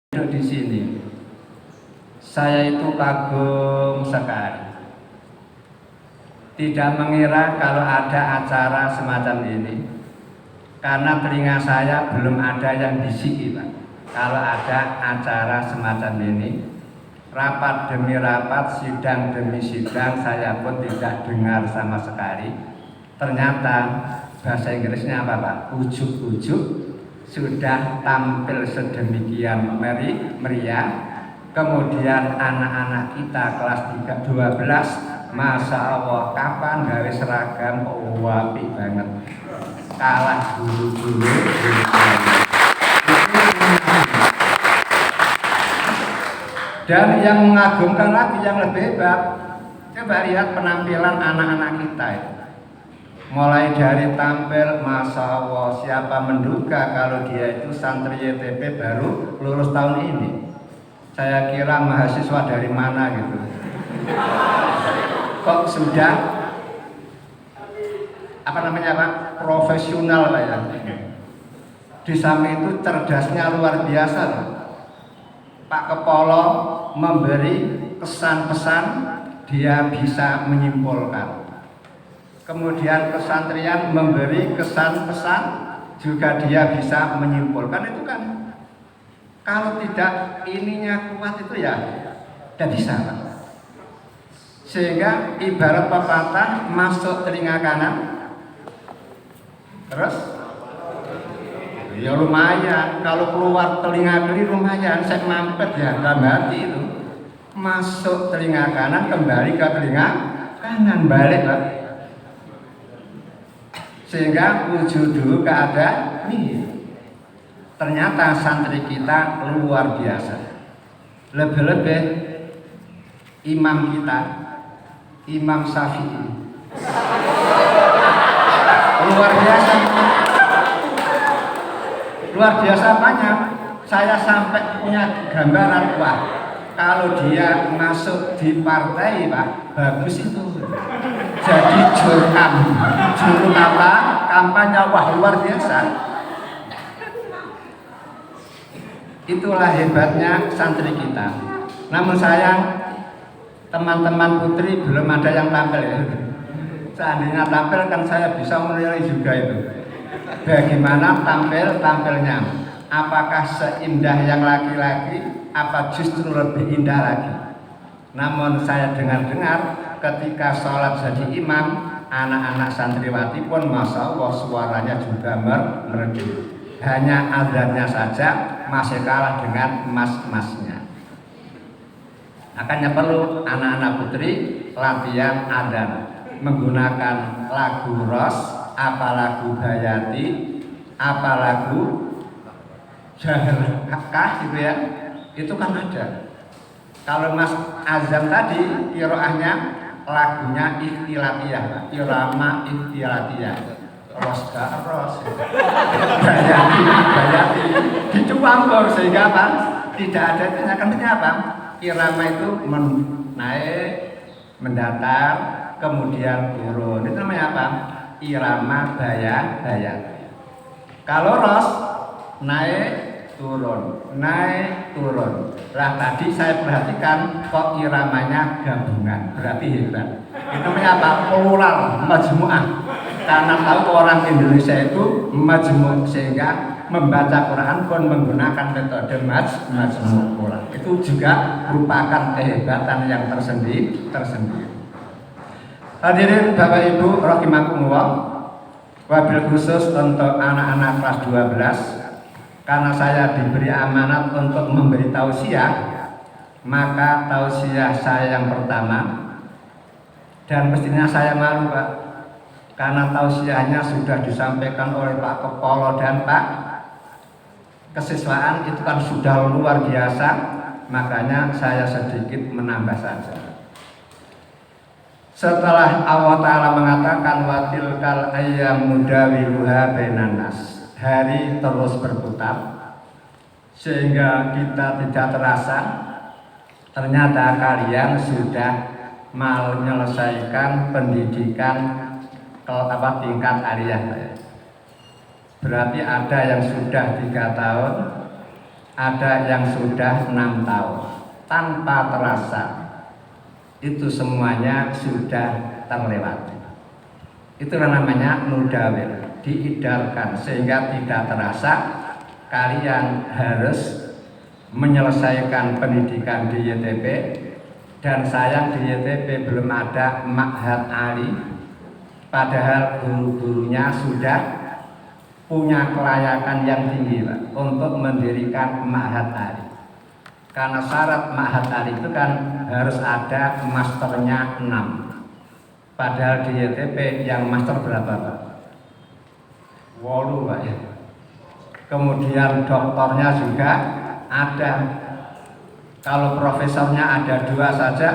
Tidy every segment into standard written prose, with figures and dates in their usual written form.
duduk di sini, saya itu kagum sekali. Tidak mengira kalau ada acara semacam ini, karena telinga saya belum ada yang bisiki, Pak. Kalau ada acara semacam ini, rapat demi rapat, sidang demi sidang, saya pun tidak dengar sama sekali. Ternyata bahasa Inggrisnya apa, Pak? Ujuk-ujuk sudah tampil sedemikian meriah. Kemudian anak-anak kita kelas 12, Masya Allah, kapan gawe seragam wapi banget, kalah guru-guru. Dan yang mengagumkan lagi, yang lebih hebat, coba lihat penampilan anak-anak kita itu. Mulai dari tampil, Masya Allah, siapa menduga kalau dia itu santri YTP baru lulus tahun ini. Saya kira mahasiswa dari mana gitu. Kok sudah apa namanya, Pak? Profesional Pak ya. Di samping itu cerdasnya luar biasa loh. Pak Kepolo memberi kesan-pesan, dia bisa menyimpulkan. Kemudian kesantrian memberi kesan-pesan, juga dia bisa menyimpulkan. Itu kan kalau tidak ininya kuat itu ya tidak bisa, Pak. Sehingga ibarat pepatah, masuk telinga kanan, terus ya lumayan, kalau keluar telinga kiri lumayan, saya mampet ya dalam hati itu. Masuk telinga kanan, kembali ke telinga kanan, balik Pak. Sehingga wujud dulu keadaan ini. Ternyata santri kita luar biasa. Lebih-lebih imam kita, Imam Syafi'i, luar biasa. Luar biasa banyak. Saya sampai punya gambaran, wah, kalau dia masuk di partai, Pak, bagus itu. Jadi juru apa? Kampanye, wah, luar biasa. Itulah hebatnya santri kita. Namun sayang, teman-teman putri belum ada yang tampil ya. Seandainya tampil kan saya bisa menilai juga itu. Bagaimana tampilnya? Apakah seindah yang laki-laki, apa justru lebih indah lagi? Namun saya dengar-dengar ketika sholat jadi imam, anak-anak santriwati pun Masya Allah suaranya juga merdu. Hanya azannya saja masih kalah dengan emas-emasnya. Makanya perlu anak-anak putri latihan adzan menggunakan lagu Ros, apa lagu Bayati, apa lagu Jahrkah gitu ya. Itu kan ada. Kalau Mas azan tadi qiraahnya lagunya ikhtilatiyah, irama ikhtilatiyah. Ros Bayati dicuang sehingga apa? Tidak ada artinya apa? Irama itu naik, mendatar, kemudian turun. Itu namanya apa? Irama Bayati. Kalau Ros naik, turun, naik, turun. Lah tadi saya perhatikan kok iramanya gabungan, berarti hebat. Itu namanya apa? Plural, majmu'ah. Karena tahu orang Indonesia itu majmu', sehingga membaca Quran pun menggunakan metode majmu' Quran. Itu juga merupakan kehebatan yang tersendiri. Hadirin Bapak Ibu rahimakumullah, wabil khusus untuk anak-anak kelas 12, karena saya diberi amanat untuk memberi tausiah, maka tausiah saya yang pertama, dan mestinya saya malu Pak, karena tausiahnya sudah disampaikan oleh Pak Kepolo dan Pak Kesiswaan, itu kan sudah luar biasa, makanya saya sedikit menambah saja. Setelah Allah Ta'ala mengatakan watilkal ayyamu dawiluha bainan nas, hari terus berputar sehingga kita tidak terasa ternyata kalian sudah mau menyelesaikan pendidikan tingkat aliyah. Berarti ada yang sudah 3 tahun, ada yang sudah 6 tahun. Tanpa terasa, itu semuanya sudah terlewati. Itulah namanya nudawil, diidarkan sehingga tidak terasa kalian harus menyelesaikan pendidikan di YTP. Dan sayang di YTP belum ada Ma'had Ali, padahal guru-gurunya sudah punya kelayakan yang tinggi Pak, untuk mendirikan Ma'had Ali. Karena syarat Ma'had Ali itu kan harus ada masternya 6. Padahal di YTP yang master berapa Pak? 8 Pak ya. Kemudian doktornya juga ada. Kalau profesornya ada 2 saja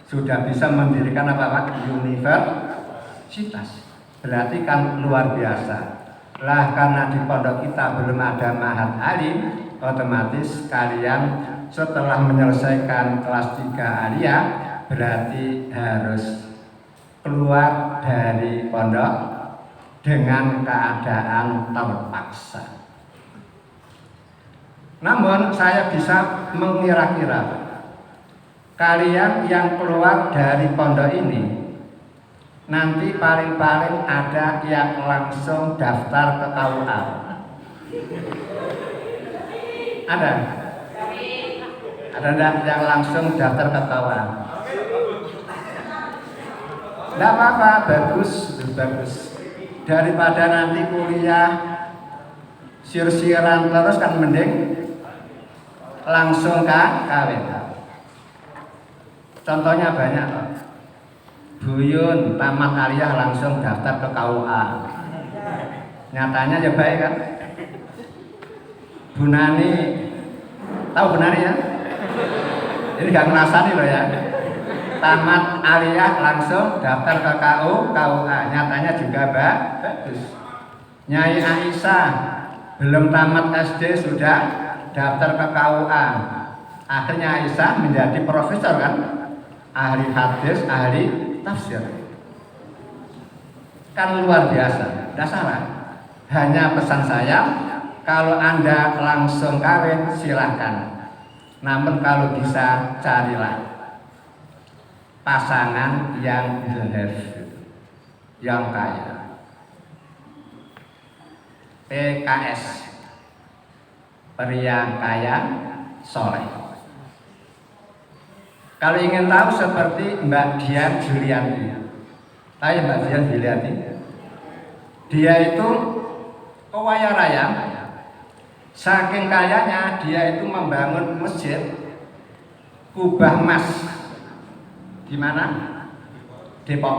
sudah bisa mendirikan apa Pak? Universitas. Berarti kan luar biasa. Lah karena di pondok kita belum ada Ma'had Ali, otomatis kalian setelah menyelesaikan kelas 3 aliyah berarti harus keluar dari pondok dengan keadaan terpaksa. Namun saya bisa mengira-kira kalian yang keluar dari pondok ini nanti paling-paling ada yang langsung daftar ke KUA. Ada? Ada enggak yang langsung daftar ke KUA? Enggak apa-apa, bagus. Daripada nanti kuliah sir-siran terus kan mending langsung kawin. Contohnya banyak loh. Buyun tamat aliyah langsung daftar ke KUA. Nyatanya ya baik kan. Bu Nani, tahu Bu Nani ya? Ini gak ngerasani loh ya. Tamat aliyah langsung daftar ke KUA. Nyatanya juga bagus. Nyai Aisyah belum tamat SD sudah daftar ke KUA. Akhirnya Aisyah menjadi profesor kan, ahli hadis, ahli tafsir. Kan luar biasa. Tidak salah. Hanya pesan saya, kalau Anda langsung kawin silahkan. Namun kalau bisa carilah pasangan yang zuhud, yang kaya. PKS, pria kaya soleh. Kalau ingin tahu seperti Mbak Dian Julianti, tahu Mbak Dian Julianti? Dia itu kaya raya, saking kayanya dia itu membangun masjid kubah emas di mana? Depok,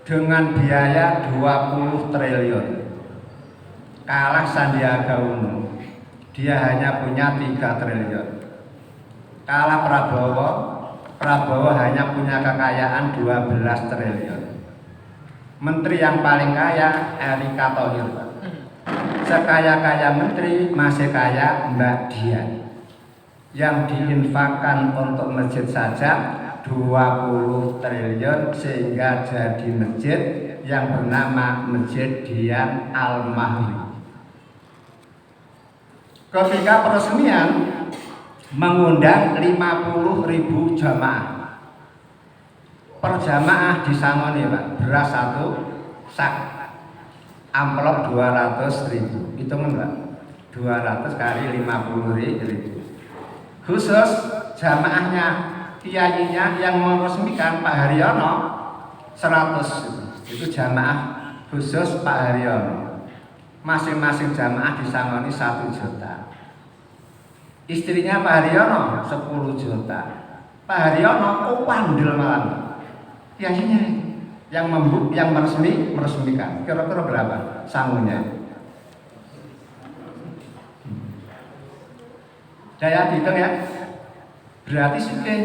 dengan biaya 20 triliun. Kalah Sandiaga Uno, dia hanya punya 3 triliun. Kalah Prabowo hanya punya kekayaan 12 triliun. Menteri yang paling kaya Erika Thohir. Sekaya-kaya menteri masih kaya Mbak Dian, yang diinfakkan untuk masjid saja 20 triliun sehingga jadi masjid yang bernama Masjid Dian Al-Mahri. Ketika peresmian mengundang 50.000 jamaah per jamaah di Sangoni Pak, beras 1 sak, amplop 200.000, hitungan Pak, 200 kali 50.000. Khusus jamaahnya, kiainya yang meresmikan Pak Haryono 100, itu jamaah khusus Pak Haryono. Masing-masing jamaah di Sangoni 1 juta. Istrinya Pak Haryono 10 juta. Pak Haryono pandel malam. Kiainya yang meresmikan. Kira-kira berapa sangunya? Daya dihitung ya. Berarti suke.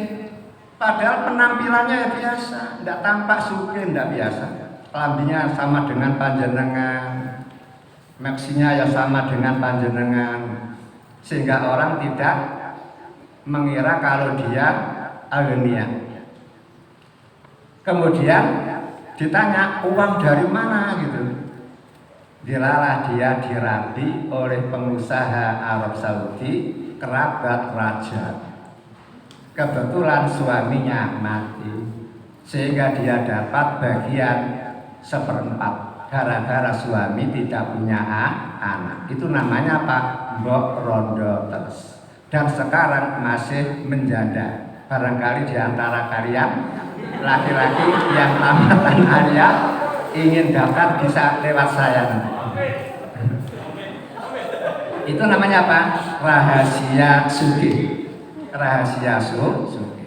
Padahal penampilannya ya biasa, tidak tampak suke, tidak biasa. Kelambinya sama dengan panjenengan, maksinya ya sama dengan panjenengan, sehingga orang tidak mengira kalau dia agnia. Kemudian ditanya uang dari mana gitu. dilalah dia dirabi oleh pengusaha Arab Saudi, kerabat raja. Kebetulan suaminya mati, sehingga dia dapat bagian seperempat gara-gara suami tidak punya anak. Itu namanya apa? Mbok rondo terus. Dan sekarang masih menjanda. Barangkali di antara kalian laki-laki yang tamatan Arya ingin daftar bisa lewat saya. Itu namanya apa? Rahasia sugih. Rahasia sugih.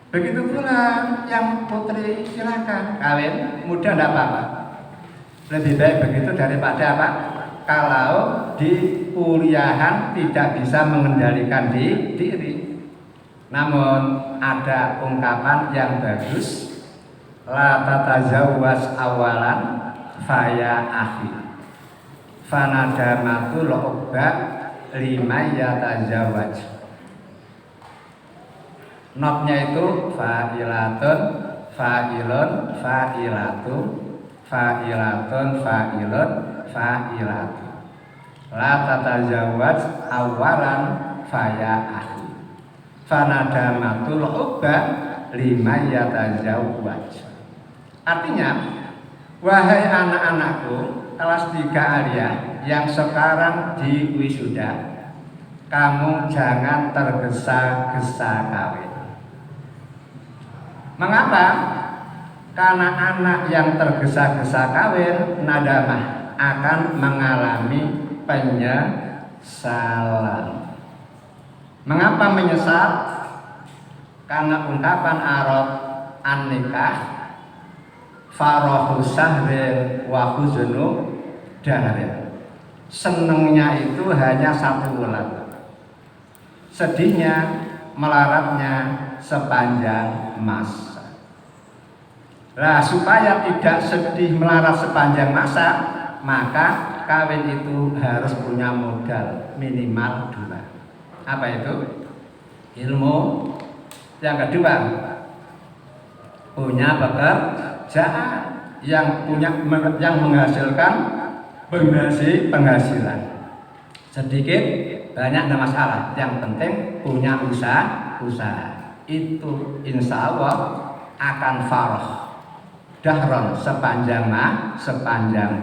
Begitu pula yang putri, silakan kawin, muda enggak apa-apa. Lebih baik begitu daripada apa? Kalau di kuliahan tidak bisa mengendalikan diri. Namun ada ungkapan yang bagus, la tatazawwas awalan faya akhi fanadamatul uqba lima yatazawwaj. Notnya itu fa'ilatun fa'ilun fa'ilatu fa'ilatun fa'ilun fa'ilatu. La tatazawwaj awalan faya akhi fanadamatul uqba lima yatazawwaj. Artinya, wahai anak-anakku kelas 3 Arya yang sekarang di wisuda, kamu jangan tergesa-gesa kawin. Mengapa? Karena anak yang tergesa-gesa kawin nadamah akan mengalami penyesalan. Mengapa menyesal? Karena ungkapan Arab an-nikah farahu sahrin wa huznu dahrin. Senengnya itu hanya 1 bulan. Sedihnya, melaratnya sepanjang masa. Nah, supaya tidak sedih melarat sepanjang masa, maka kawin itu harus punya modal minimal 2. Apa itu? Ilmu. Yang kedua, punya pekerjaan yang menghasilkan penghasilan. Sedikit banyak tidak masalah, yang penting punya usaha. Itu insya Allah akan farah dahron sepanjang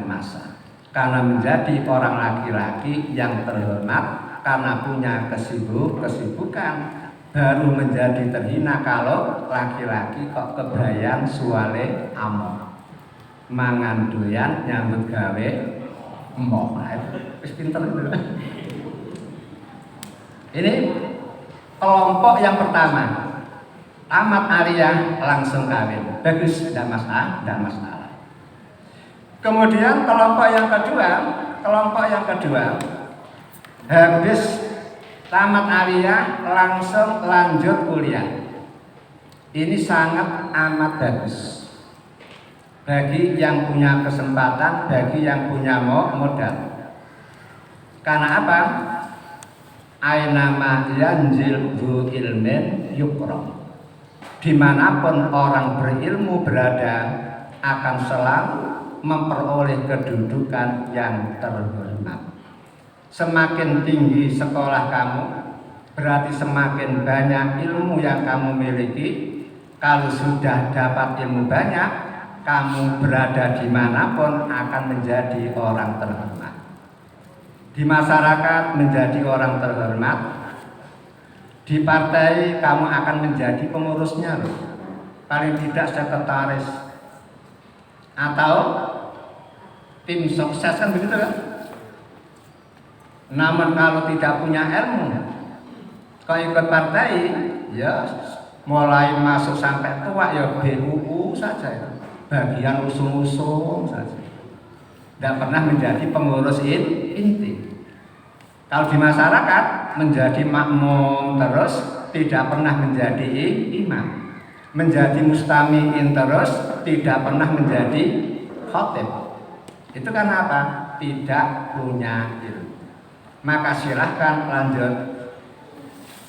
masa. Karena menjadi orang laki-laki yang terhormat karena punya kesibukan, baru menjadi terhina kalau laki-laki kok kebayan suale amok mangan doyan nyambut gawe emoh. Wis pinter itu. Ini kelompok yang pertama, tamat Arya langsung kawin, bagus, tidak masalah. Kemudian kelompok yang kedua habis tamat Arya langsung lanjut kuliah. Ini sangat amat bagus bagi yang punya kesempatan, bagi yang punya modal. Karena apa? Ainama yanzil dzu ilmin yukram. Dimanapun orang berilmu berada akan selalu memperoleh kedudukan yang terhormat. Semakin tinggi sekolah kamu, berarti semakin banyak ilmu yang kamu miliki. Kalau sudah dapat ilmu banyak, kamu berada dimanapun akan menjadi orang terhormat. Di masyarakat menjadi orang terhormat, di partai kamu akan menjadi pengurusnya loh. Paling tidak sekretaris atau tim sukses, kan begitu kan? Namun kalau tidak punya ilmu, kalau ikut partai, ya mulai masuk sampai tua ya BUU saja, bagian usung-usung saja. Tidak pernah menjadi pengurus inti. Kalau di masyarakat menjadi makmum terus, tidak pernah menjadi imam. Menjadi mustamiin terus, tidak pernah menjadi khatib. Itu karena apa? Tidak punya ilmu. Maka silahkan lanjut.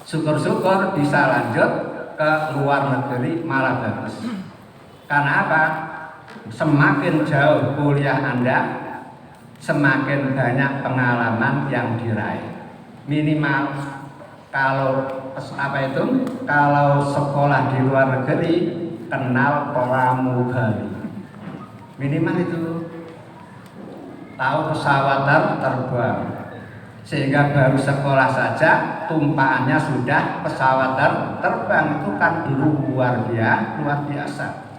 Syukur-syukur bisa lanjut ke luar negeri malah bagus. Karena apa? semakin jauh kuliah Anda, semakin banyak pengalaman yang diraih. Minimal kalau kalau sekolah di luar negeri kenal pramugari. Minimal itu tahu pesawat terbang. Sehingga baru sekolah saja tumpahannya sudah pesawat terbang, itu kan luar biasa.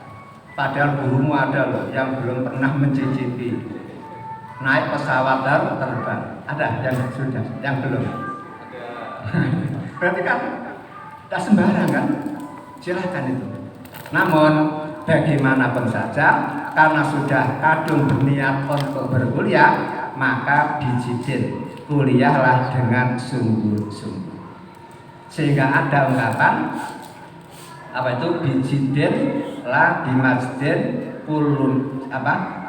Padahal gurumu ada loh yang belum pernah mencicipi naik pesawat terbang. Ada yang sudah, yang belum. Berarti kan tidak sembarang kan? Silahkan itu. Namun bagaimanapun saja, karena sudah kadung berniat untuk berkuliah, maka dijidin, kuliahlah dengan sungguh-sungguh. Sehingga ada ungkapan apa itu, bijidin la bimasjid kulun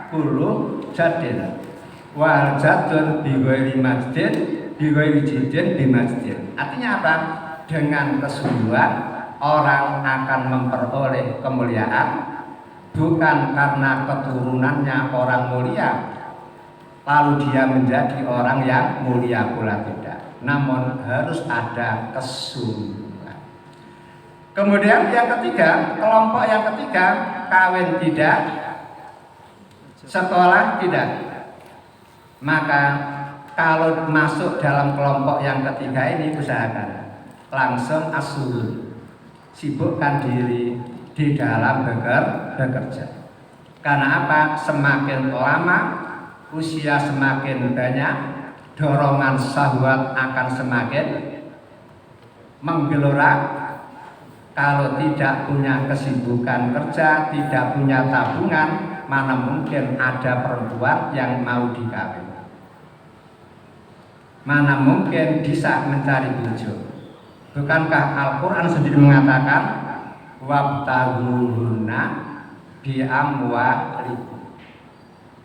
kulu jadin wal jadun bighairi masjid bighairi jidin bimasjid. Artinya apa? Dengan kesungguhan orang akan memperoleh kemuliaan, bukan karena keturunannya orang mulia lalu dia menjadi orang yang mulia pula, tidak. Namun harus ada kesungguhan. Kemudian yang ketiga, kelompok yang ketiga, kawin tidak, sekolah tidak. Maka kalau masuk dalam kelompok yang ketiga ini, usahakan langsung asul, sibukkan diri di dalam bekerja. Karena apa? Semakin lama usia semakin banyak, dorongan syahwat akan semakin menggelora. Kalau tidak punya kesibukan kerja, tidak punya tabungan, mana mungkin ada perempuan yang mau dikawin? Mana mungkin bisa mencari bojo? Bukankah Al-Quran sendiri mengatakan wabtaghuhunna bi amwalikum?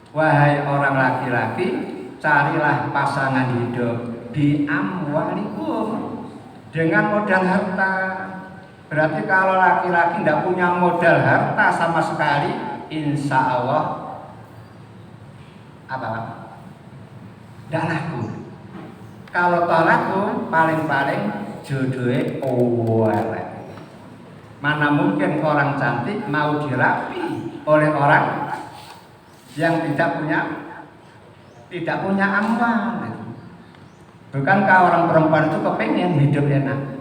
Wahai orang laki-laki, carilah pasangan hidup bi amwalikum, dengan modal harta. Berarti kalau laki-laki tidak punya modal harta sama sekali, insya Allah tidak laku. Kalau tak laku, paling-paling jodohnya elek. Mana mungkin orang cantik mau dirapi oleh orang yang tidak punya amal. Bukankah orang perempuan itu kepengen hidup enak?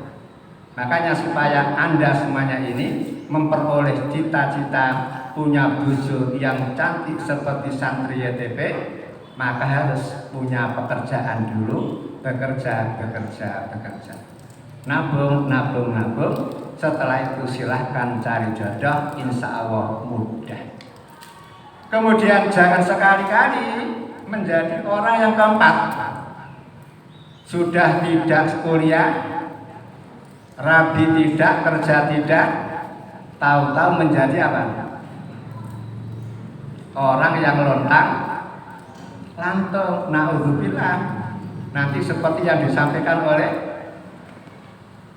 Makanya supaya Anda semuanya ini memperoleh cita-cita punya bojo yang cantik seperti santri YTP, maka harus punya pekerjaan dulu, bekerja. Nabung. Setelah itu silahkan cari jodoh, insya Allah mudah. Kemudian jangan sekali-kali menjadi orang yang keempat. Sudah tidak kuliah, rabi tidak, kerja tidak, tahu-tahu menjadi apa? Orang yang lontang lantung, naudzubillah. Nanti seperti yang disampaikan oleh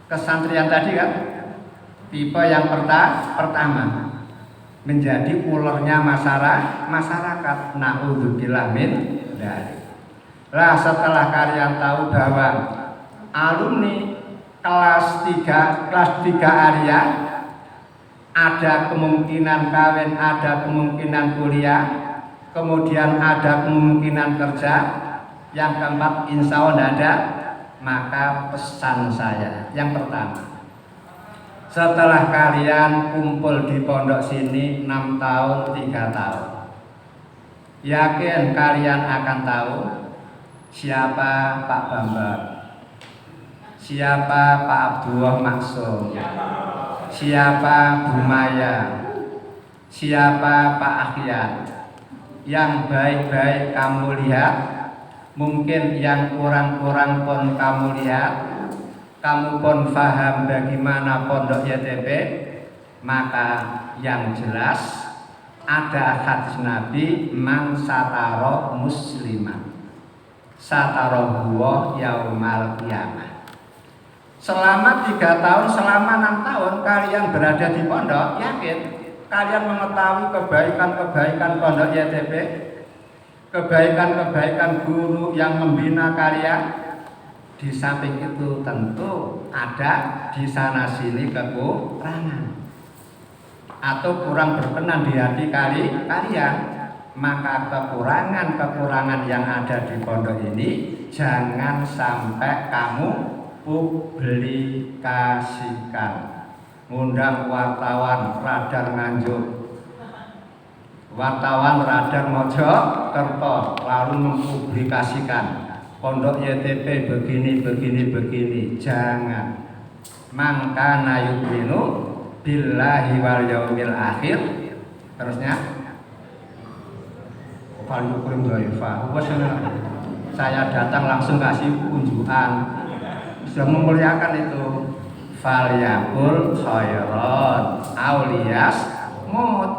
kesantrian tadi kan, tipe yang pertama menjadi ulernya masyarakat, naudzubillah min dzalik. Lah setelah kalian tahu bahwa alumni kelas 3 Arya ada kemungkinan kawin, ada kemungkinan kuliah, kemudian ada kemungkinan kerja, yang keempat insya Allah tidak ada, maka pesan saya yang pertama, setelah kalian kumpul di pondok sini 6 tahun, 3 tahun, yakin kalian akan tahu siapa Pak Bambang, siapa Pak Abdullah Maksum, siapa Bu Maya, siapa Pak Akhyan. Yang baik-baik kamu lihat, mungkin yang kurang-kurang pun kamu lihat, kamu pun paham bagaimana pondok YTP. Maka yang jelas ada hadis Nabi, man sataro muslimah satarahu yaumal qiyamah. Selama 3 tahun, selama 6 tahun kalian berada di pondok, yakin kalian mengetahui kebaikan-kebaikan pondok YTP, kebaikan-kebaikan guru yang membina kalian. Di samping itu tentu ada di sana sini kekurangan atau kurang berkenan di hati kalian. Maka kekurangan-kekurangan yang ada di pondok ini jangan sampai kamu publikasikan. Ngundang wartawan Radar Nganjuk, wartawan Radar Mojokerto, lalu mempublikasikan pondok YTP begini. Jangan. Mangkana yu'minu billahi wal yaumil akhir. Terusnya saya datang langsung kasih unjukan, sudah memuliakan itu. Falyakul khairon auliyas mut.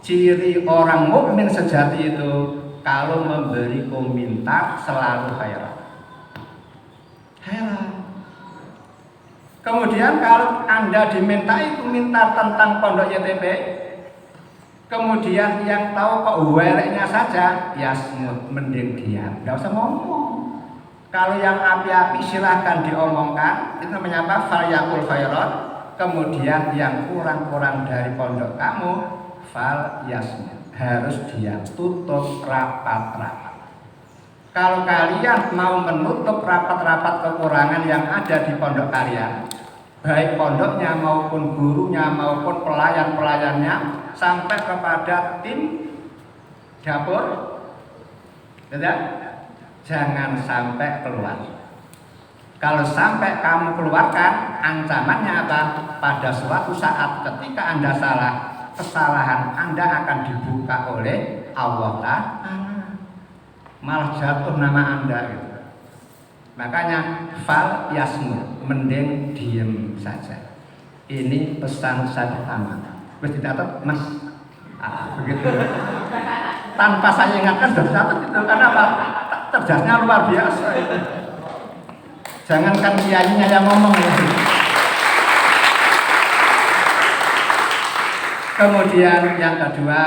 Ciri orang mukmin sejati itu kalau memberi komentar selalu khairan. Kemudian kalau Anda dimintai komentar tentang pondok YTP, kemudian yang tahu kok weleknya saja, ya smooth, mending diam, nggak usah ngomong. Kalau yang api-api silahkan diomongkan, itu namanya apa? Falyakul khairon. Kemudian yang kurang-kurang dari pondok kamu, fal yasmut, harus dia tutup rapat-rapat. Kalau kalian mau menutup rapat-rapat kekurangan yang ada di pondok kalian, baik pondoknya maupun gurunya maupun pelayan-pelayannya, sampai kepada tim dapur, tidak? Jangan sampai keluar. Kalau sampai kamu keluarkan, ancamannya apa? Pada suatu saat ketika Anda salah, kesalahan Anda akan dibuka oleh Allah Ta'ala, malah jatuh nama Anda gitu. Makanya fal yasmur, mending diem saja. Ini pesan saya pertama. Wis dicatat Mas. Begitu. Tanpa saya ingatkan sudah dicatat itu, karena apa? Cerdasnya luar biasa itu. Jangankan kiainya yang ngomong ya. Kemudian yang kedua,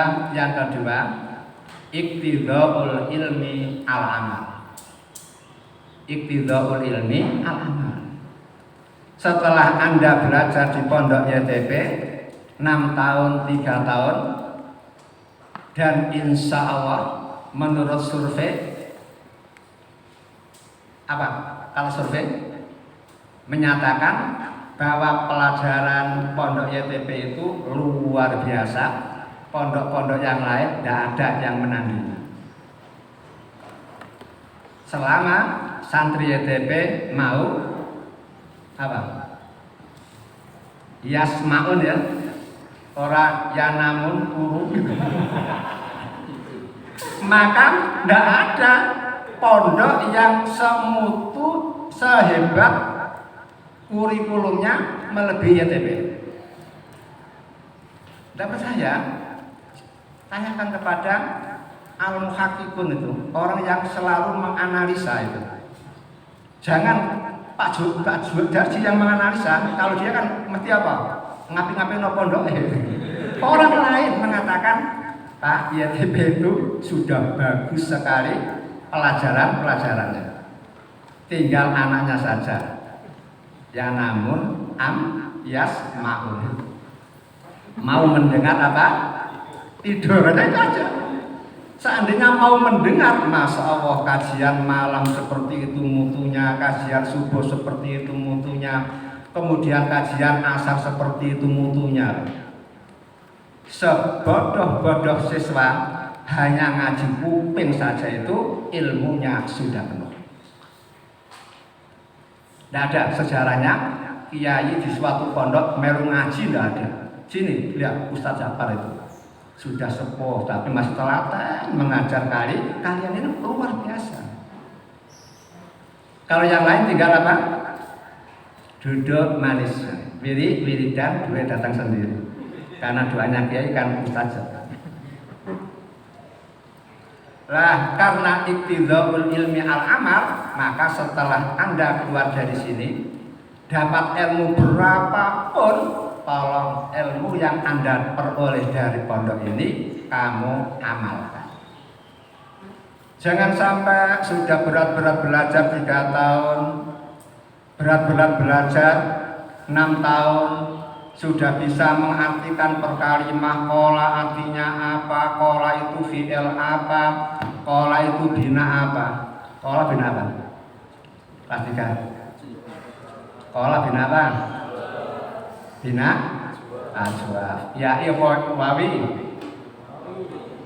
iktidhaul ilmi al-amal. Iktidhaul ilmi al-amal. Setelah Anda belajar di pondok YTP 6 tahun, 3 tahun, dan insya Allah menurut survei, apa? Kalau survei menyatakan bahwa pelajaran pondok YTP itu luar biasa, pondok-pondok yang lain tidak ada yang menandingi. Selama santri YTP mau apa? Yasmaun ya, orang yang namun guru gitu. Maka tidak ada pondok yang semutu, sehebat kurikulumnya melebihi YTP. Tidak percaya? Tanyakan kepada al-muhakkikun itu, orang yang selalu menganalisa itu. Jangan Pak Darji yang menganalisa, kalau dia kan mesti apa? Ngapi-ngapi no pondok. Orang lain mengatakan, Pak, YTP itu sudah bagus sekali pelajarannya. Tinggal anaknya saja. Ya namun yasma'un. Mau mendengar apa? Tidur aja. Seandainya mau mendengar, Masya Allah, kajian malam seperti itu mutunya, kajian subuh seperti itu mutunya, kemudian kajian asar seperti itu mutunya. Sebodoh-bodoh siswa hanya ngaji kuping saja itu ilmunya sudah penuh. Tidak ada sejarahnya kiai di suatu pondok melu ngaji, tidak ada. Sini lihat Ustaz Jafar itu sudah sepuh tapi masih telaten mengajar kalian ini luar biasa. Kalau yang lain tinggal apa? Duduk manis, wiridan, duit datang sendiri. Karena doanya kiai kan Ustaz. Lah karena iktidhaul ilmi al-amal, maka setelah Anda keluar dari sini dapat ilmu berapapun, tolong ilmu yang Anda peroleh dari pondok ini kamu amalkan. Jangan sampai sudah berat-berat belajar 3 tahun, berat-berat belajar 6 tahun, sudah bisa mengartikan perkalimah, kola artinya apa, kola itu fi'il apa, kola itu bina apa. Kola bina apa? Kelas 3. Kola bina apa? Bina ajwaf. Ya iya wawi.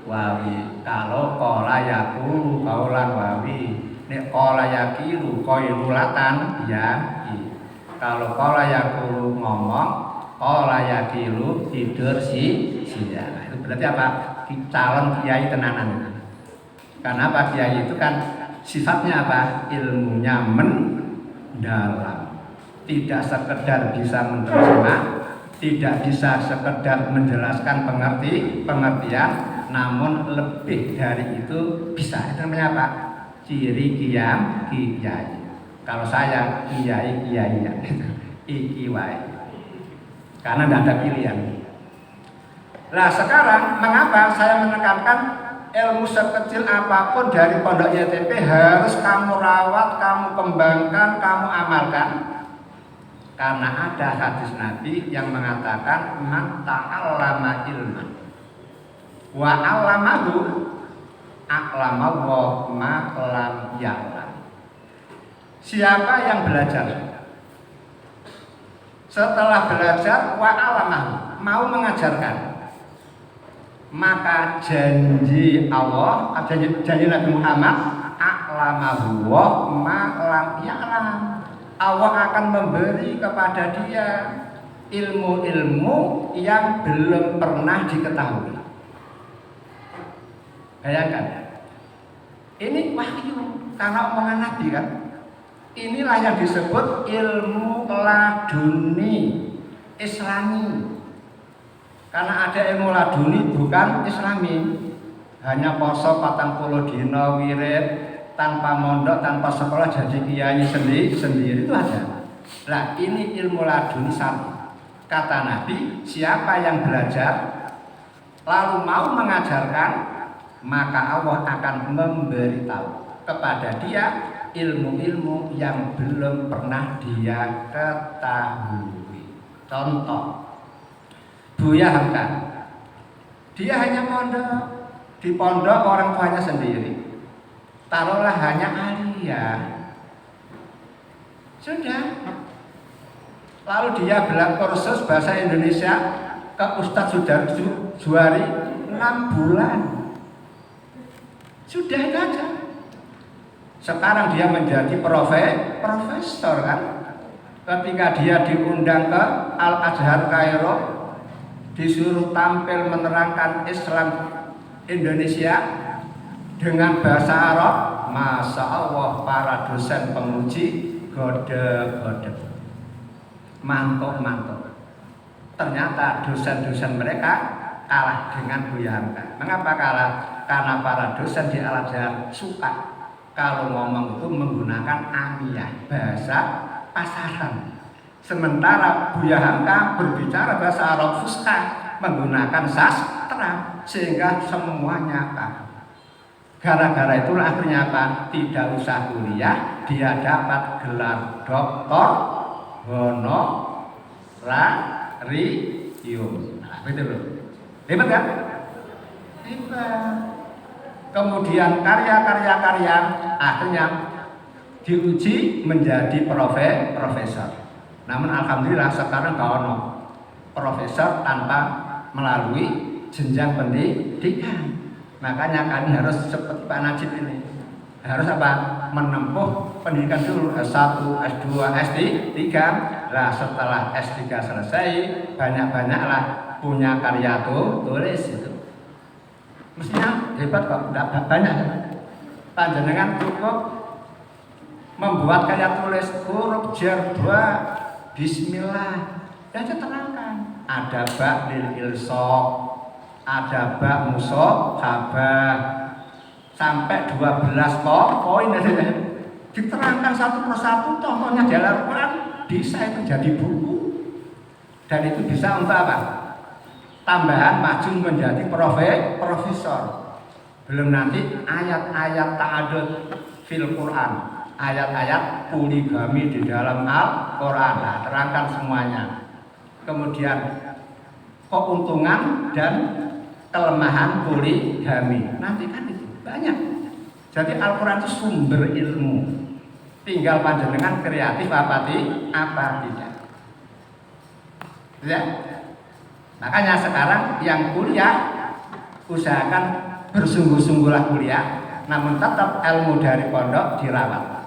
Wawi. Kalau kola yakulu kaulan wawi. Nek kola yakilu koilulatan ya. Kalau kola yakulu ngomong, kola yakilu tidur siang. Itu berarti apa? Calon kiai tenanan. Karena apa? Kiai itu kan sifatnya apa? Ilmunya mendalam. Tidak sekedar bisa menerjemah, tidak bisa sekedar menjelaskan pengertian, namun lebih dari itu bisa. Itu namanya apa? Ciri kiai. Kalau saya kiai iki wae. Karena tidak ada pilihan. Nah sekarang mengapa saya menekankan ilmu sekecil apapun dari pondok YTP harus kamu rawat, kamu kembangkan, kamu amalkan. Karena ada hadis Nabi yang mengatakan man ta'allama ilman wa 'allamahu a'lamahu ma lam ya'lam. Siapa yang belajar setelah belajar wa 'allamahu mau mengajarkan, maka janji Allah, janji Nabi Muhammad, a'lamahu ma lam ya'lam. Allah akan memberi kepada dia ilmu-ilmu yang belum pernah diketahui. Bayangkan, ini wahyu karena omongan Nabi kan. Inilah yang disebut ilmu laduni Islami. Karena ada ilmu laduni bukan Islami, hanya poso 40 dina wirid tanpa mondok, tanpa sekolah jadi kiai sendiri itu ada. Nah ini ilmu laduni satu. Kata Nabi, siapa yang belajar lalu mau mengajarkan, maka Allah akan memberitahu kepada dia ilmu-ilmu yang belum pernah dia ketahui. Contoh, Buya Hamka, dia hanya pondok, di pondok orang tuanya sendiri. Taruhlah hanya alia, sudah. Lalu dia belajar kursus bahasa Indonesia ke Ustadz Juari 6 bulan. Sudah itu aja. Sekarang dia menjadi profesor kan. Ketika dia diundang ke Al-Azhar Kairo, disuruh tampil menerangkan Islam Indonesia dengan bahasa Arab, Masya Allah para dosen penguji gode-gode, mantuk. Ternyata dosen-dosen mereka kalah dengan Buya Hamka. Mengapa kalah? Karena para dosen di Al-Azhar suka kalau ngomong itu menggunakan amiyah, bahasa pasaran. Sementara Buya Hamka berbicara bahasa Arab fusha, menggunakan sastra, sehingga semuanya kalah. Gara-gara itulah akhirnya apa? Tidak usah kuliah, dia dapat gelar doktor honorarium. Nah, betul loh. Hebat kan? Hebat. Kemudian karya akhirnya diuji menjadi profesor. Namun alhamdulillah sekarang gak ono profesor tanpa melalui jenjang pendidikan. Makanya kami harus seperti Pak Najib ini, harus apa? Menempuh pendidikan dulu S1, S2, S3. Nah setelah S3 selesai, banyak-banyaklah punya karya tulis itu. Mestinya hebat kok, tidak banyak. Panjenengan cukup membuat karya tulis huruf jerba, Bismillah, dan terangkan. Ada bak lil ilsok, ada bak musokhabah, sampai 12 poin diterangkan satu persatu, contohnya di Al-Quran bisa itu jadi buku. Dan itu bisa untuk apa? Tambahan maju menjadi profesor. Belum nanti ayat-ayat ta'adud fil Quran, ayat-ayat poligami di dalam Al-Quran. Nah, terangkan semuanya. Kemudian keuntungan dan kelemahan poligami. Nanti kan itu banyak. Jadi Al-Quran itu sumber ilmu. Tinggal panjenengan kreatif apa tidak. Ya. Makanya sekarang yang kuliah usahakan bersungguh-sungguhlah kuliah, namun tetap ilmu dari pondok dirawat.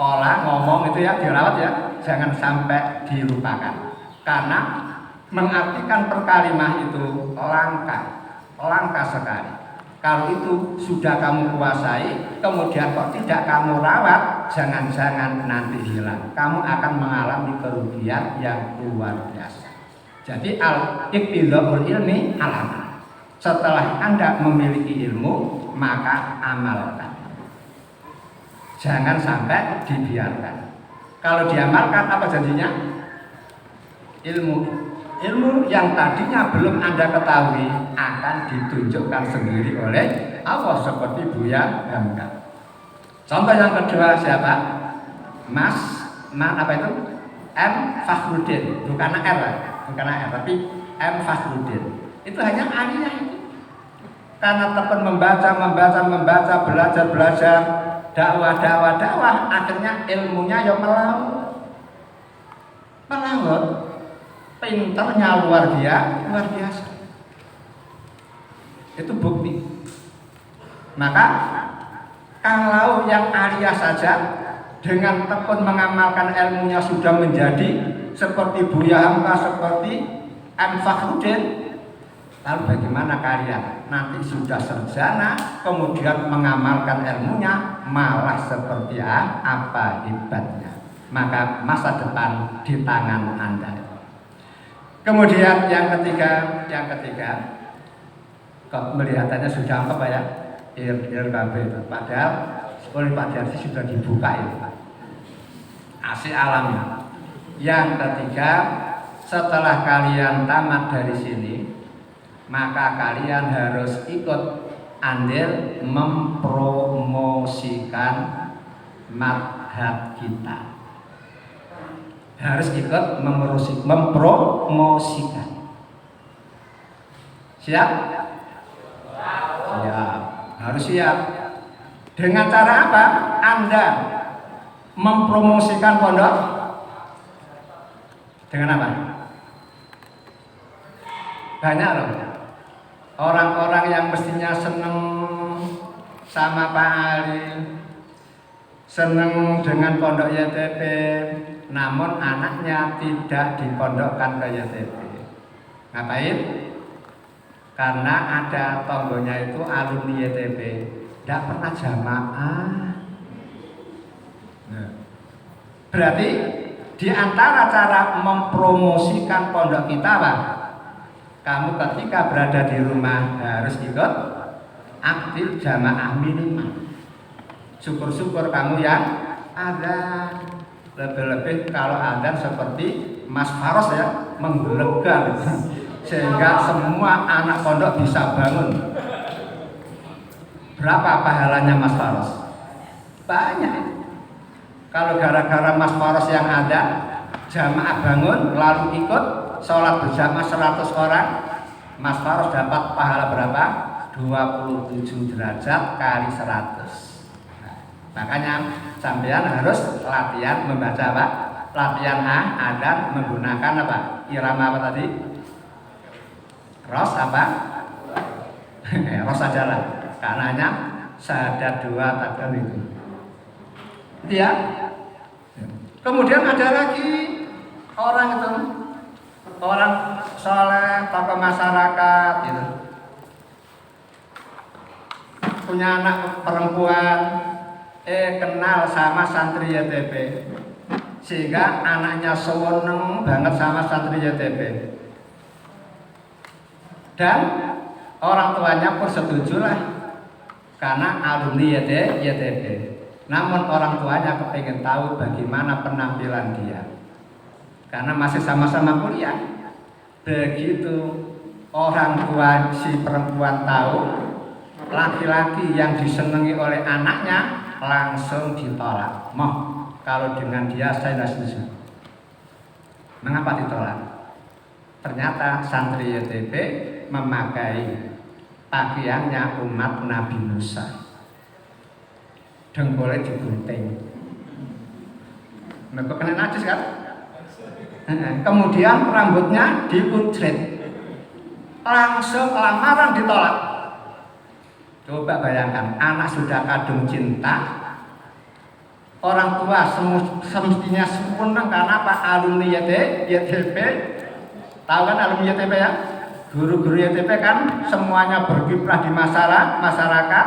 Olah ngomong itu ya dirawat ya, jangan sampai dilupakan. Karena mengartikan perkalimah itu langka sekali. Kalau itu sudah kamu kuasai, kemudian kok tidak kamu rawat, jangan-jangan nanti hilang. Kamu akan mengalami kerugian yang luar biasa. Jadi al-iqtidaul ilmi alam. Setelah Anda memiliki ilmu, maka amalkan. Jangan sampai dibiarkan. Kalau diamalkan apa janjinya? Ilmu yang tadinya belum Anda ketahui akan ditunjukkan sendiri oleh Allah seperti Buya Hamka. Contoh yang kedua siapa? Mas apa itu? M. Fakhruddin, bukan R, tapi M. Fakhruddin. Itu hanya aliyah itu. Karena tekun membaca, belajar, dakwah, akhirnya ilmunya yang melaut. Pinternya luar biasa. Itu bukti. Maka kalau yang aliyah saja dengan tekun mengamalkan ilmunya sudah menjadi seperti Buya Hamka, seperti M. Fakhruddin, lalu bagaimana kalian? Nanti sudah sarjana, kemudian mengamalkan ilmunya malah seperti apa hebatnya. Maka masa depan di tangan Anda. Kemudian yang ketiga, kok melihatannya sudah apa ya? IRKB itu. Padahal oleh Pak Jarsi sudah dibuka itu. Asih alamnya. Yang ketiga, setelah kalian tamat dari sini, maka kalian harus ikut andil mempromosikan madhab kita. Harus ikut mempromosikan. Siap? Siap. Harus siap. Dengan cara apa? Anda mempromosikan pondok dengan apa? Banyak loh. Orang-orang yang mestinya seneng sama Pak Ali, seneng dengan pondok YTP, namun anaknya tidak dipondokkan ke YTP. Ngapain? Karena ada tonggonya itu alumni YTP, tidak pernah jamaah. Berarti di antara cara mempromosikan pondok kita, Pak, kamu ketika berada di rumah harus ikut aktif jamaah minimal. Syukur-syukur kamu yang ada. Lebih-lebih kalau adzan seperti Mas Faros ya, menggelegar sehingga semua anak pondok bisa bangun. Berapa pahalanya Mas Faros? Banyak. Kalau gara-gara Mas Faros yang ada, jamaah bangun lalu ikut sholat berjamaah 100 orang, Mas Faros dapat pahala berapa? 27 derajat kali 100. Makanya sampean harus latihan membaca apa? Latihan adzan menggunakan apa? Irama apa tadi? Ros apa? Ros saja lah. Karenanya syahadat 2 takbir itu. Ya. Kemudian ada lagi orang soleh, tokoh masyarakat gitu. Punya anak perempuan, kenal sama santri YTP, sehingga anaknya seneng banget sama santri YTP, dan orang tuanya pun setuju lah karena alumni YTP. Namun orang tuanya kepengen tahu bagaimana penampilan dia. karena masih sama-sama kuliah. Begitu orang tua si perempuan tahu laki-laki yang disenangi oleh anaknya, langsung ditolak. Moh, kalau dengan dia saya tidak setuju. Mengapa ditolak? Ternyata santri YTP memakai pakaiannya umat Nabi Musa. Dengkulnya digunting. Mereka kena najis kan? Kemudian rambutnya diuncret. Langsung lamaran ditolak. Coba bayangkan, anak sudah kadung cinta, orang tua semestinya sempurna karena apa? Alumni YTP, tahu kan alumni YTP ya? Guru-guru YTP kan semuanya berkiprah di masyarakat,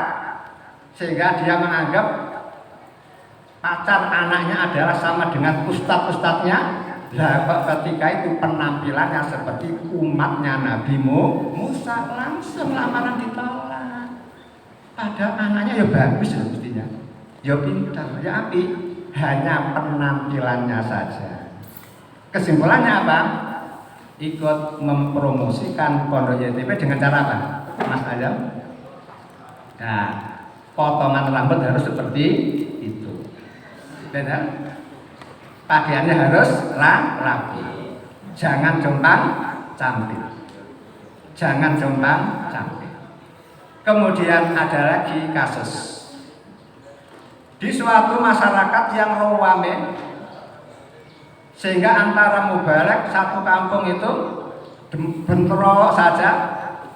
sehingga dia menganggap pacar anaknya adalah sama dengan ustadz-ustadznya. Lah kok ketika itu penampilannya seperti umatnya Nabi Musa, langsung lamaran ditolak. Padahal anaknya ya bagus ya mestinya, ya pintar, ya api, hanya penampilannya saja. Kesimpulannya apa? Ikut mempromosikan pondok YTP dengan cara apa, Mas Adam? Nah, potongan rambut harus seperti itu, benar? Pakaiannya harus rapi, jangan jompang-camping, jangan jompang-camping. Kemudian ada lagi kasus di suatu masyarakat yang rawame, sehingga antara mubalek satu kampung itu bentrok saja.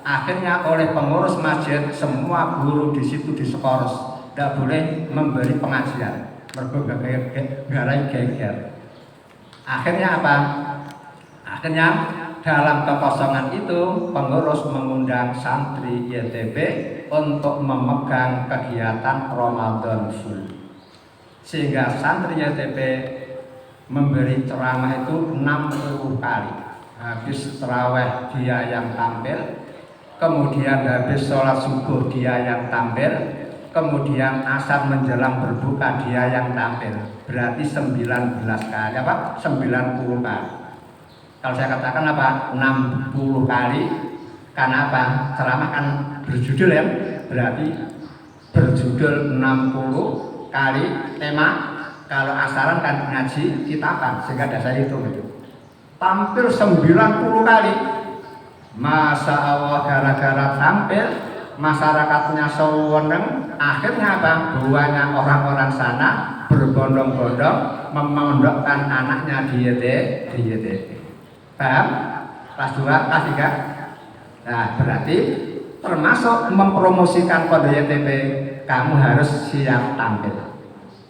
Akhirnya oleh pengurus masjid semua guru di situ diskoros, tidak boleh memberi pengajian. Bergarai geger. Akhirnya apa? Akhirnya dalam kekosongan itu pengurus mengundang santri YTP untuk memegang kegiatan Ramadan full. Sehingga santri YTP memberi ceramah itu 60 kali. Habis tarawih dia yang tampil, kemudian habis sholat subuh dia yang tampil, kemudian asar menjelang berbuka dia yang tampil. Berarti 19 kali apa? 90 kali. Kalau saya katakan apa? 60 kali. Karena apa? Ceramah kan berjudul ya. Berarti berjudul 60 kali tema. Kalau asaran kan ngaji kitaban, sehingga ada saya hitung itu. Tampil 90 kali. Masya Allah, gara-gara tampil masyarakatnya sewenang. Akhirnya apa? Buahnya orang-orang sana berbondong-bondong memondokkan anaknya di YTP. Paham? Kelas 2, kelas 3. Nah, berarti termasuk mempromosikan pondok YTP, kamu harus siap tampil.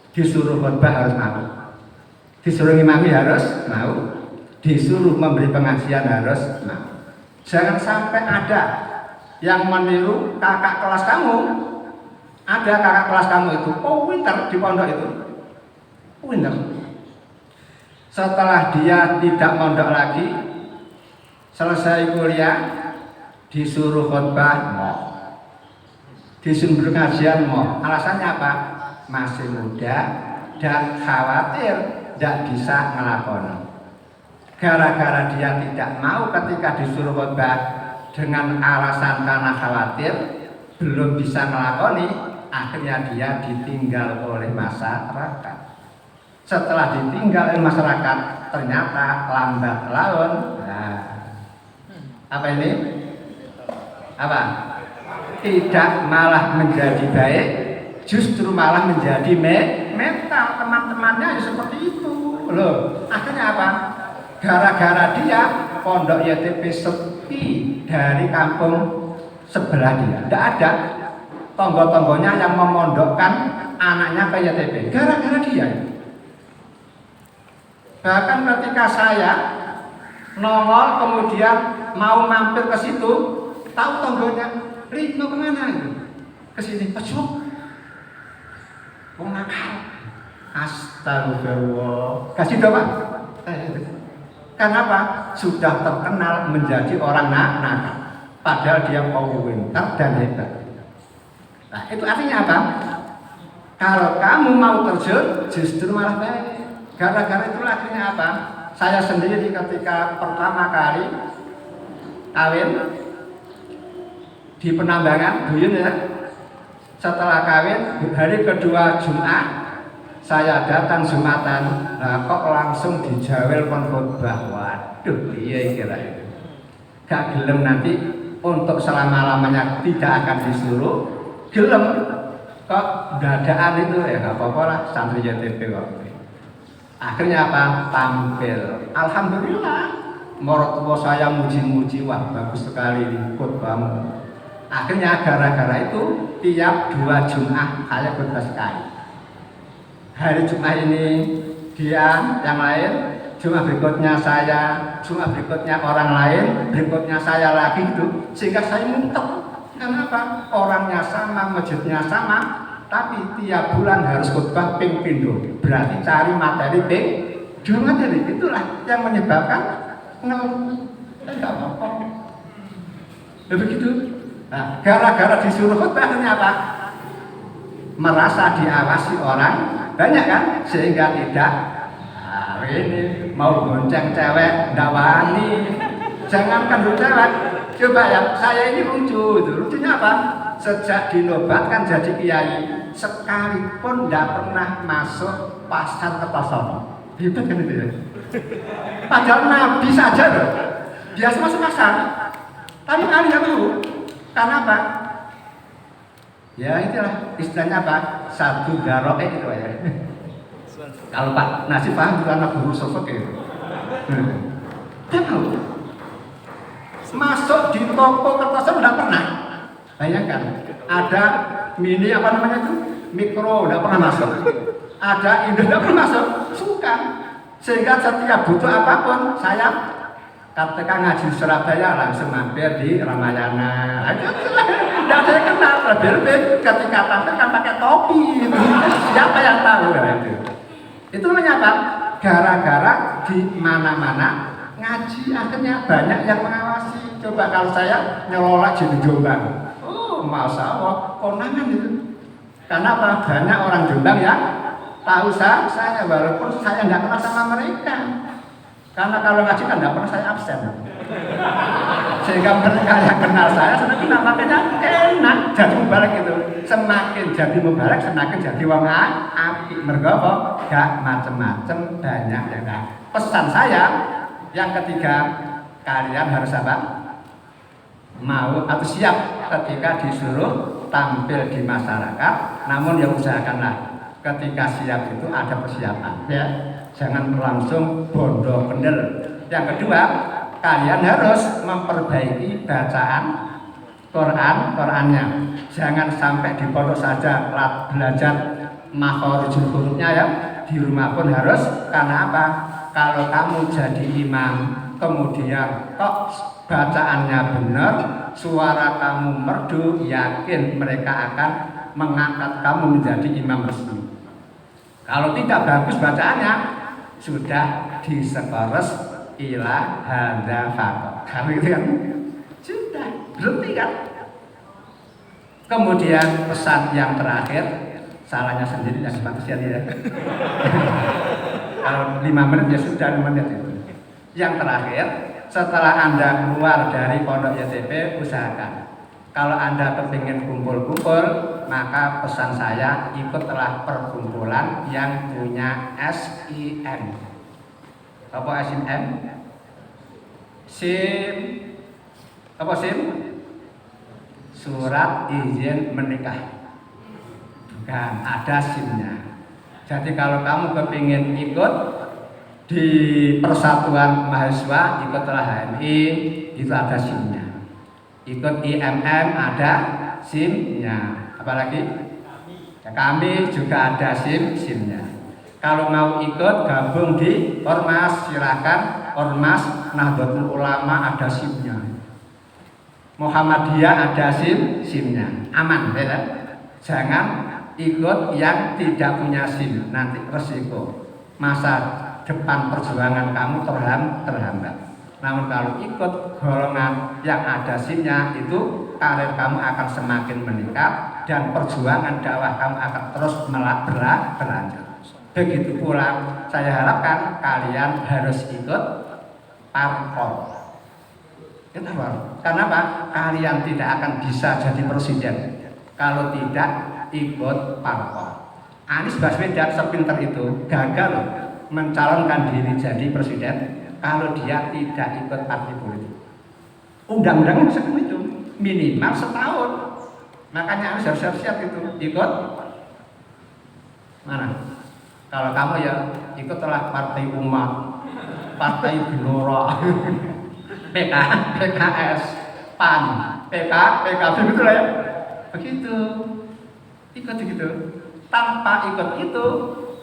Disuruh khotbah harus mau, disuruh ngimami harus mau, disuruh memberi pengajian harus mau. Jangan sampai ada yang meniru kakak kelas kamu. Ada kakak kelas kamu itu, oh pintar di pondok itu, pintar. Setelah dia tidak mondok lagi, selesai kuliah, disuruh khotbah mau, disuruh pengajian mau. Alasannya apa? Masih muda dan khawatir tidak bisa ngelakoni. Gara-gara dia tidak mau ketika disuruh khotbah dengan alasan karena khawatir belum bisa ngelakoni, akhirnya dia ditinggal oleh masyarakat. Setelah ditinggal oleh masyarakat, ternyata lambat laun. Nah, apa ini? Apa? Tidak malah menjadi baik, justru malah menjadi mental. Teman-temannya ya seperti itu loh. Akhirnya apa? Gara-gara dia pondok YTP sepi dari kampung sebelah dia. Tidak ada tonggo-tonggonya yang memondokkan anaknya ke YTP. Gara-gara dia. Bahkan ketika saya nongol kemudian mau mampir ke situ, tahu tonggonya, "Ri, mau kemana?" Ke sini, "Pecuk." Wong nakal. Astagfirullah. Kasih doa. Kenapa? Sudah terkenal menjadi orang nakal. Padahal dia pintar dan hebat. Nah, itu artinya apa? Kalau kamu mau terjun, justru malah baik. Gara-gara itu akhirnya apa? saya sendiri ketika pertama kali kawin di Penambangan, Buyun ya. Setelah kawin, hari kedua Jumat, saya datang Jumatan, nah kok langsung dijawel pun khotbah. Waduh, iya kira itu. Gak gelem nanti untuk selama-lamanya tidak akan disuruh, gelem kok dadaan itu ya gak apa-apa lah, santri JTP kok. Akhirnya apa? Tampil. Alhamdulillah, mertua saya muji-muji, wah bagus sekali khotbahmu. Akhirnya gara-gara itu tiap 2 Jumat saya khotbah sekali. Hari Jumat ini dia yang lain, Jumat berikutnya saya, Jumat berikutnya orang lain, berikutnya saya lagi gitu. Sehingga saya muntah. Kenapa? Orangnya sama, masjidnya sama, tapi tiap bulan harus khotbah ping pindho. Berarti cari materi ping dua materi. Itulah yang menyebabkan enggak apa-apa. Begitu. Nah, gara-gara disuruh khotbah apa? Merasa diawasi orang banyak kan, sehingga tidak ini mau gonceng cewek ndak wani. Jangankan cewek, coba ya saya ini lucu itu. Lucunya apa? Sejak dinobatkan jadi kiai, sekalipun ndak pernah masuk pasar ke pasar. Hebat kan itu ya? Padahal Nabi saja loh, biasa masuk pasar. Tapi kalian tahu, karena apa? Ya itulah istilahnya apa? Satu garoe itu ya. Kalau Pak Nasib paham bukan anak guru sosok itu. Dia tahu. Masuk di toko kertasan tidak pernah. Bayangkan, ada mini apa namanya itu? Mikro tidak pernah masuk. Ada Indo tidak pernah masuk. Suka. Sehingga setiap butuh apapun saya ketika ngaji Surabaya langsung mampir di Ramayana. Tidak saya kenal, lebih ketika tampil kan pakai topi. Siapa yang tahu ya itu? Itu menyapa gara-gara di mana-mana ngaji akhirnya banyak yang mengawasi. Coba kalau saya nyelola jadi Jombang, oh masya Allah konangan itu. Karena apa? Banyak orang Jombang yang tahu saya walaupun saya nggak kenal sama mereka. Karena kalau ngaji kan nggak pernah saya absen. Sehingga mereka yang kenal saya kenal makanya enak jadi mubarak itu. Semakin jadi mubarak semakin jadi wong api. Mergo apa? Gak macem-macem banyak ya kan. Pesan saya yang ketiga, kalian harus apa? Mau atau siap ketika disuruh tampil di masyarakat. Namun ya usahakanlah ketika siap itu ada persiapan ya. Jangan langsung bodoh bener. Yang kedua, kalian harus memperbaiki bacaan Qurannya. Jangan sampai di pondok saja belajar makhorijul hurufnya ya. Di rumah pun harus. Karena apa? Kalau kamu jadi imam kemudian kok bacaannya benar, suara kamu merdu, yakin mereka akan mengangkat kamu menjadi imam resmi. Kalau tidak bagus bacaannya, sudah disekores ila hadza faqat. Kalau itu kan sudah berhenti kan. Kemudian pesan yang terakhir, salahnya sendiri dan sepatutnya ya. Kalau 5 menit ya sudah 5 menit itu. Yang terakhir, setelah Anda keluar dari pondok YTP, usahakan kalau Anda kepingin kumpul-kumpul, maka pesan saya ikutlah perkumpulan yang punya SIM. Apa SIM? SIM. Apa SIM? Surat izin menikah. Bukan, ada SIM-nya. Jadi kalau kamu kepingin ikut di Persatuan Mahasiswa, ikutlah HMI, itu ada SIM-nya. Ikut IMM ada SIM-nya. Apalagi? Kami juga ada SIM-nya. Kalau mau ikut gabung di Ormas, silakan. Ormas Nahdlatul Ulama ada SIM-nya. Muhammadiyah ada SIM-nya. Aman, ya? Jangan ikut yang tidak punya SIM, nanti resiko. Masa depan perjuangan kamu terhambat. Namun kalau ikut golongan yang ada SIM-nya, itu karir kamu akan semakin meningkat dan perjuangan dakwah kamu akan terus berlanjut. Begitu pula saya harapkan kalian harus ikut parpol. Kenapa? Karena apa? Kalian tidak akan bisa jadi presiden kalau tidak ikut parpol. Anies Baswedan sepinter itu gagal mencalonkan diri jadi presiden kalau dia tidak ikut partai politik. Undang-undangnya seperti itu, minimal setahun. Makanya harus siap-siap itu ikut mana? Kalau kamu ya ikutlah Partai Umat, Partai Gelora, PKS, PAN, PKB, betul ya? Begitu, ikut gitu. Tanpa ikut itu,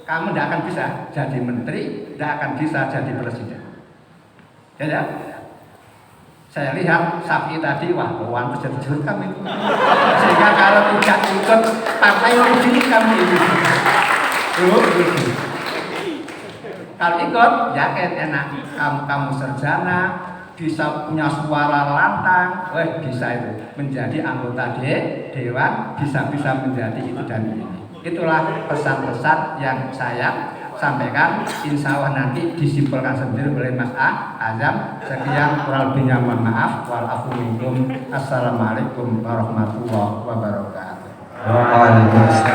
kamu tidak akan bisa jadi menteri, tidak akan bisa jadi presiden. Ya? Saya lihat sapi tadi, wah, pantas jadi jurkam itu. Sehingga kalau tidak ikut partai ini kamu ini. Kalau ikut, yakin enak. Kamu sarjana, bisa punya suara lantang, bisa itu menjadi anggota dewan, bisa menjadi itu dan ini. Itulah pesan-pesan yang saya sampaikan. Insya Allah nanti disimpulkan sendiri oleh Mas Azam. Sekian, kurang lebihnya mohon maaf. Walafu minkum. Assalamualaikum warahmatullahi wabarakatuh. Waalaikumsalam.